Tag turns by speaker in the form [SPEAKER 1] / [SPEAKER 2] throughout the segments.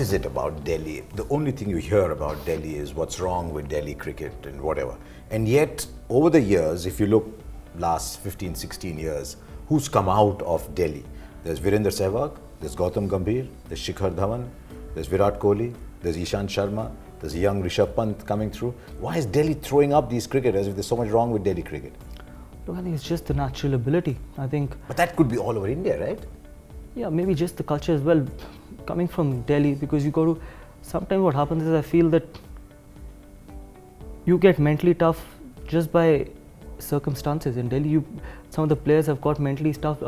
[SPEAKER 1] is it about Delhi? The only thing you hear about Delhi is what's wrong with Delhi cricket and whatever. And yet, over the years, if you look last 15, 16 years, who's come out of Delhi? There's Virender Sehwag, there's Gautam Gambhir, there's Shikhar Dhawan, there's Virat Kohli, there's Ishant Sharma, there's a young Rishabh Pant coming through. Why is Delhi throwing up these cricketers if there's so much wrong with Delhi cricket?
[SPEAKER 2] Look, I think it's just the natural ability. I think.
[SPEAKER 1] But that could be all over India, right?
[SPEAKER 2] Yeah, maybe just the culture as well, coming from Delhi, because you got to. Sometimes what happens is I feel that you get mentally tough just by circumstances. In Delhi, some of the players have got mentally tough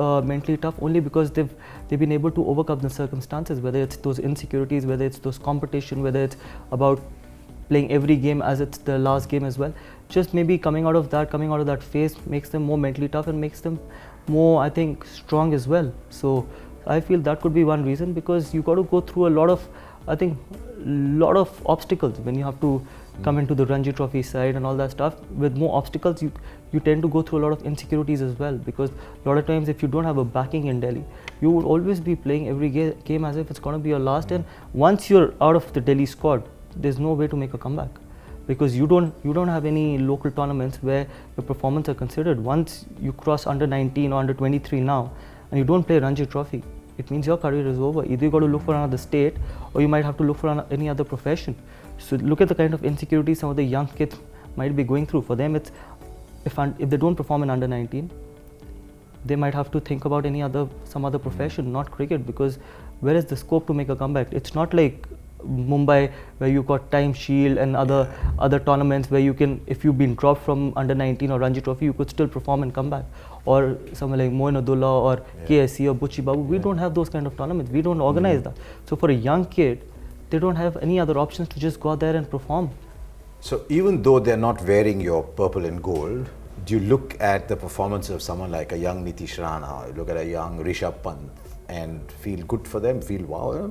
[SPEAKER 2] only because they've been able to overcome the circumstances. Whether it's those insecurities, whether it's those competition, whether it's about playing every game as it's the last game as well. Just maybe coming out of that phase makes them more mentally tough and makes them more, I think, strong as well. So I feel that could be one reason, because you got to go through a lot of obstacles when you have to come into the Ranji Trophy side and all that stuff. With more obstacles, you tend to go through a lot of insecurities as well, because a lot of times if you don't have a backing in Delhi, you would always be playing every game as if it's going to be your last. And once you're out of the Delhi squad, there's no way to make a comeback, because you don't have any local tournaments where your performance are considered. Once you cross under 19 or under 23 now and you don't play Ranji Trophy, it means your career is over. Either you got to look for another state, or you might have to look for any other profession. So look at the kind of insecurities some of the young kids might be going through. For them, it's if they don't perform in under 19, they might have to think about some other profession, not cricket, because where is the scope to make a comeback? It's not like Mumbai, where you got Time Shield and other tournaments where you can, if you've been dropped from under 19 or Ranji Trophy, you could still perform and come back. Or somewhere like Moinudullah or KSC or Buchi Babu, we don't have those kind of tournaments. We don't organize that. So for a young kid, they don't have any other options to just go out there and perform.
[SPEAKER 1] So even though they're not wearing your purple and gold, do you look at the performance of someone like a young Nitish Rana, or look at a young Rishabh Pant and feel good for them, feel wow?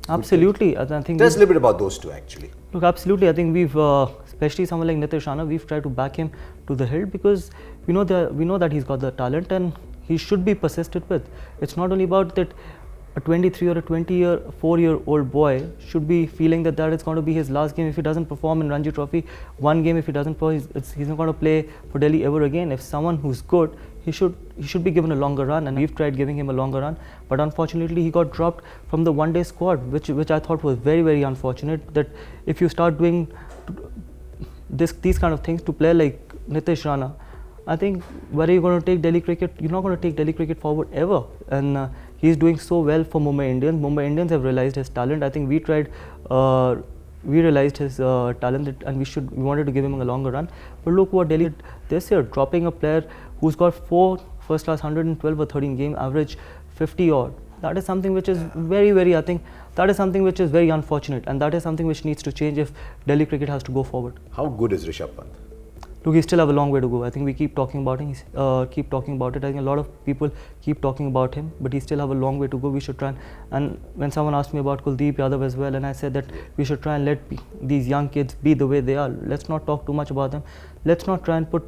[SPEAKER 2] Absolutely. I think
[SPEAKER 1] tell us a little bit about those two actually.
[SPEAKER 2] Look, absolutely. I think we've, especially someone like Nitish Rana, we've tried to back him to the hilt, because we know that he's got the talent and he should be persisted with. It's not only about that a 23 or a 24-year-old boy should be feeling that is going to be his last game. If he doesn't perform in Ranji Trophy, one game, if he doesn't play, he's not going to play for Delhi ever again. If someone who's good, he should be given a longer run, and we've tried giving him a longer run, but unfortunately he got dropped from the one-day squad, which I thought was very, very unfortunate. That if you start doing these kind of things to play like Nitish Rana, I think where are you going to take Delhi cricket? You're not going to take Delhi cricket forward ever. And he's doing so well for Mumbai Indians. Mumbai Indians have realized his talent. I think we realized his talent, and we wanted to give him a longer run. But look what Delhi did this year, dropping a player who's got 4 first-class 112 or 13 game average 50 odd. That is something which is very, very, I think that is something which is very unfortunate, and that is something which needs to change if Delhi cricket has to go forward.
[SPEAKER 1] How good is Rishabh Pant?
[SPEAKER 2] Look, he still have a long way to go. I think we keep talking about him. I think a lot of people keep talking about him, but he still have a long way to go. We should try and when someone asked me about Kuldeep Yadav as well, and I said that we should try and let these young kids be the way they are. Let's not talk too much about them. Let's not try and put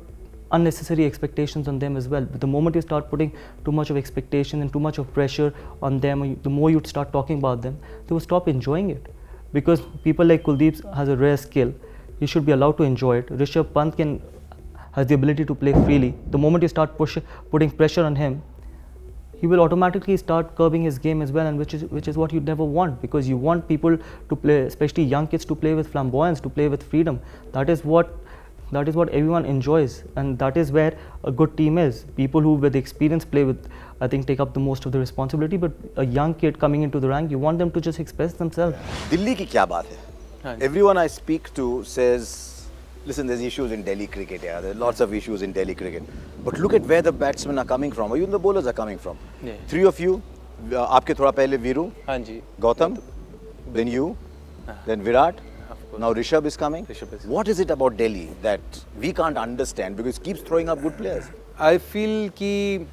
[SPEAKER 2] unnecessary expectations on them as well. But the moment you start putting too much of expectation and too much of pressure on them, the more you start talking about them, they will stop enjoying it. Because people like Kuldeep has a rare skill. He should be allowed to enjoy it. Rishabh Pant has the ability to play freely. The moment you start putting pressure on him, he will automatically start curbing his game as well, and which is what you never want, because you want people to play, especially young kids, to play with flamboyance, to play with freedom. That is what everyone enjoys, and that is where a good team is. People who with experience play with, I think, take up the most of the responsibility, but a young kid coming into the rank, you want them to just express themselves.
[SPEAKER 1] Delhi ki kya baat hai? Everyone I speak to says, listen, there's issues in Delhi cricket, yeah. There are lots of issues in Delhi cricket. But look at where the batsmen are coming from, or even the bowlers are coming from. Yeah. 3 of you, aapke thoda pehle Viru, Gautam, then you, then Virat, now Rishabh is coming. What is it about Delhi that we can't understand, because it keeps throwing up good players?
[SPEAKER 3] I feel कि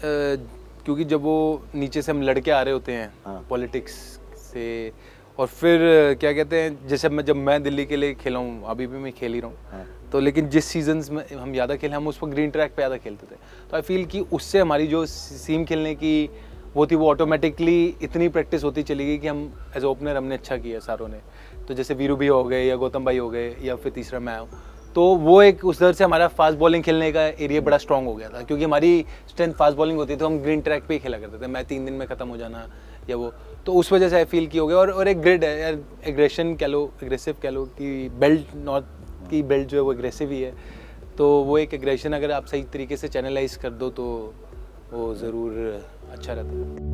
[SPEAKER 3] क्योंकि जब वो नीचे से हम लड़के आ रहे होते हैं पॉलिटिक्स से, और फिर क्या कहते हैं, जैसे जब मैं दिल्ली के लिए खेला हूँ, अभी भी मैं खेल ही रहा हूँ, तो लेकिन जिस सीजन्स में हम ज़्यादा खेले, हम उस पर ग्रीन ट्रैक पे ज़्यादा खेलते थे, तो आई फील कि उससे हमारी जो सीम खेलने की वो थी, वो ऑटोमेटिकली इतनी प्रैक्टिस होती चली गई कि हम एज ओपनर हमने अच्छा किया सारों ने। तो जैसे वीरू भी हो गए या गौतम भाई हो गए या फिर तीसरा मैं हूँ, तो वो एक उस तरह से हमारा फास्ट बॉलिंग खेलने का एरिया बड़ा स्ट्रॉन्ग हो गया था, क्योंकि हमारी स्ट्रेंथ फास्ट बॉलिंग होती थी, तो हम ग्रीन ट्रैक पे ही खेला करते थे, मैं 3 दिन में ख़त्म हो जाना या वो, तो उस वजह से आई फील की हो गया। और एक ग्रिड है यार, एग्रेशन कह लो, एग्रेसिव कह लो, कि बेल्ट नॉट की बेल्ट जो है वो एग्रेसिव ही है, तो वो एक एग्रेशन अगर आप सही तरीके से चैनलाइज कर दो तो वो ज़रूर अच्छा रहता है।